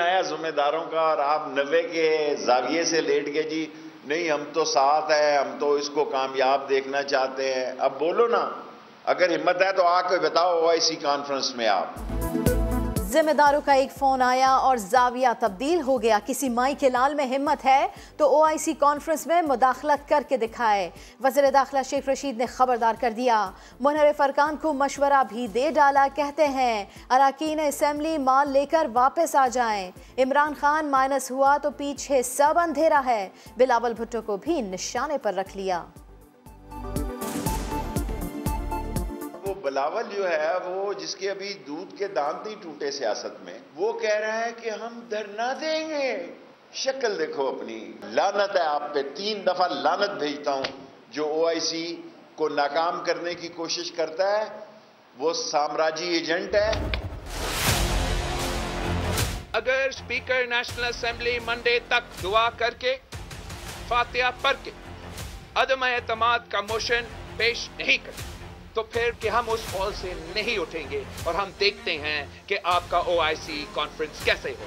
आया जिम्मेदारों का और आप 90 के जाविये से लेट गए जी, नहीं हम तो साथ है, हम तो इसको कामयाब देखना चाहते हैं। अब बोलो ना, अगर हिम्मत है तो आके बताओ ओआईसी कॉन्फ्रेंस में आप। जिम्मेदारों का एक फोन आया और जाविया तब्दील हो गया। किसी माई के लाल में हिम्मत है तो ओआईसी कॉन्फ्रेंस में मुदाखलत करके दिखाए। वज़ीर दाखिला शेख रशीद ने खबरदार कर दिया। मुनहरिफ अरकान को मशवरा भी दे डाला। कहते हैं अरकान असेंबली माल लेकर वापस आ जाएं। इमरान खान माइनस हुआ तो पीछे सब अंधेरा है। बिलावल भुट्टो को भी निशाने पर रख लिया। बिलावल जो है वो, जिसके अभी दूध के दांत नहीं टूटे सियासत में, वो कह रहा है कि हम धरना देंगे। शक्ल देखो अपनी, लानत है आप पे। 3 दफा लानत भेजता हूं। जो ओआईसी को नाकाम करने की कोशिश करता है वो साम्राज्य एजेंट है। अगर स्पीकर नेशनल असेंबली मंडे तक दुआ करके फातिहा पढ़ के अदम एतमाद का मोशन पेश नहीं करते तो फिर कि हम उस हॉल से नहीं उठेंगे और हम देखते हैं कि आपका ओआईसी कॉन्फ्रेंस कैसे हो।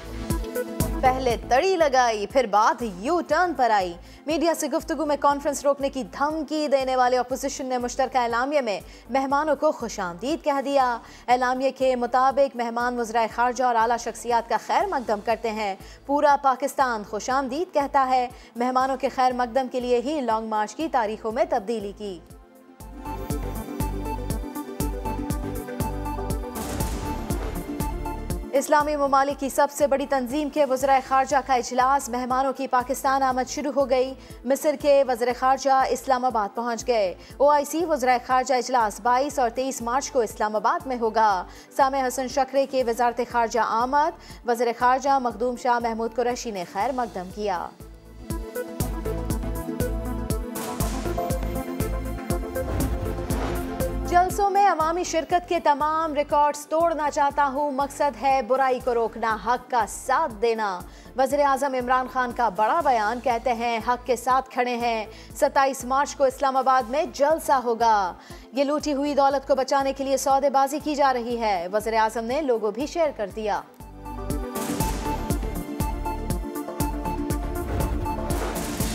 पहले तड़ी लगाई, फिर बात यू टर्न पर आई। मीडिया से गुफ्तगू में कॉन्फ्रेंस रोकने की धमकी देने वाले अपोजिशन ने मुश्तरका एलामिया में मेहमानों को खुशामदीद कह दिया। एलामिया के मुताबिक मेहमान वज़राए खारजा और आला शख्सियात का खैर मकदम करते हैं। पूरा पाकिस्तान खुशामदीद कहता है। मेहमानों के खैर मकदम के लिए ही लॉन्ग मार्च की तारीखों में तब्दीली की। इस्लामी ममालिक की सबसे बड़ी तंजीम के वज़राए खारजा का इजलास। मेहमानों की पाकिस्तान आमद शुरू हो गई। मिस्र के वज़ीर खारजा इस्लामाबाद पहुंच गए। ओआईसी वज़राए खारजा इजलास 22 और 23 मार्च को इस्लामाबाद में होगा। सामे हसन शकरे के वज़ारत खारजा आमद। वज़ीर खारजा मखदूम शाह महमूद कुरैशी ने खैर मकदम किया। जलसों में अवामी शिरकत के तमाम रिकॉर्ड्स तोड़ना चाहता हूँ। मकसद है बुराई को रोकना, हक का साथ देना। वज़ीर आज़म इमरान खान का बड़ा बयान। कहते हैं हक के साथ खड़े हैं। 27 मार्च को इस्लामाबाद में जलसा होगा। ये लूटी हुई दौलत को बचाने के लिए सौदेबाजी की जा रही है। वज़ीर आज़म ने लोगो भी शेयर कर दिया।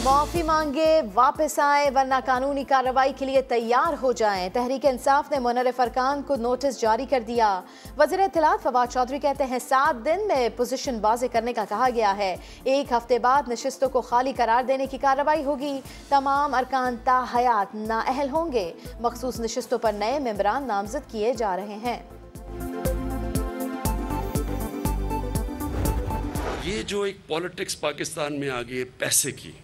माफी मांगे, वापस आए, वरना कानूनी कार्रवाई के लिए तैयार हो जाएं। तहरीक इंसाफ ने मुनहरिफ अरकान को नोटिस जारी कर दिया। वज़ीर इत्तलात फवाद चौधरी कहते हैं 7 दिन में पोजीशन वाज़े करने का कहा गया है। 1 हफ्ते बाद नशिस्तों को खाली करार देने की कार्रवाई होगी। तमाम अरकान ताहयात नाअहल होंगे। मखसूस नशिस्तों पर नए मेंबरान नामजद किए जा रहे हैं। ये जो एक पॉलिटिक्स पाकिस्तान में आ गई है पैसे की,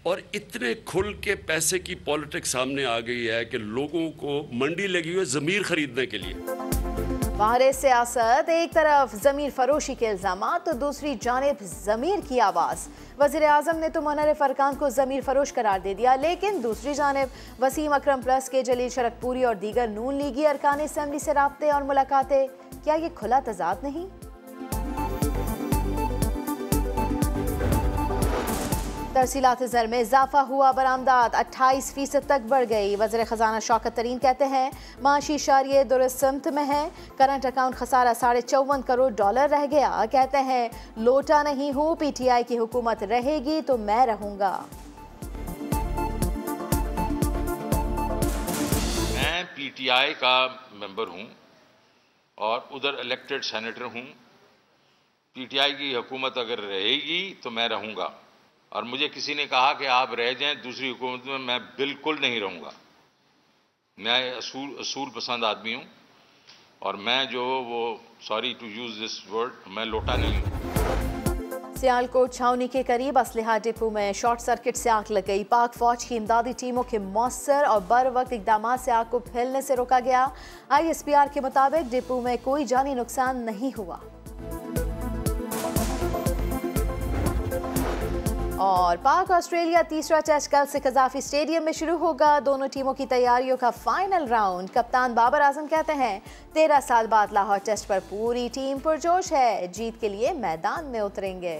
और इतने खुल के पैसे की पॉलिटिक्स सामने आ गई है कि लोगों को मंडी लगी हुई है ज़मीर खरीदने के लिए। बाहर सियासत, एक तरफ ज़मीर फरोशी के इल्ज़ामात तो दूसरी जानिब ज़मीर की आवाज़। वज़ीर आज़म ने तो मुनहरिफ अरकान को ज़मीर फरोश करार दे दिया, लेकिन दूसरी जानिब वसीम अकरम प्लस के जलील शरकपुरी और दीगर नून लीगी अरकान असेंबली से राब्ते और मुलाकातें, क्या ये खुला तज़ाद नहीं? तरसीलात ज़र में इजाफा हुआ। बरामदात 28% तक बढ़ गई। वज़ीर ख़जाना शौकत तरीन कहते हैं माशी शारिये दुरुस्त सिमत में है। करंट अकाउंट खसारा $54 करोड़ रह गया। कहते हैं लोटा नहीं हूँ, PTI की हुकूमत रहेगी तो मैं रहूँगा। मैं PTI का मेंबर हूँ और उधर इलेक्टेड सेनेटर हूँ। PTI की हुकूमत अगर रहेगी तो मैं रहूँगा, और मुझे किसी ने कहा कि आप रह जाएं दूसरी हुकूमत में, मैं बिल्कुल नहीं रहूँगा। मैं असूल पसंद आदमी हूँ और मैं जो वो sorry to use this word, मैं लोटा नहीं हूँ। सियालकोट छावनी के करीब असलहा डिपो में शॉर्ट सर्किट से आग लग गई। पाक फौज की इमदादी टीमों के मौसर और बर वक्त इकदाम से आग को फैलने से रोका गया। ISPR के मुताबिक डिपो में कोई जानी नुकसान नहीं हुआ। और पाक ऑस्ट्रेलिया तीसरा टेस्ट कल से कजाफी स्टेडियम में शुरू होगा। दोनों टीमों की तैयारियों का फाइनल राउंड। कप्तान बाबर आजम कहते हैं 13 साल बाद लाहौर टेस्ट पर पूरी टीम पुरजोश है, जीत के लिए मैदान में उतरेंगे।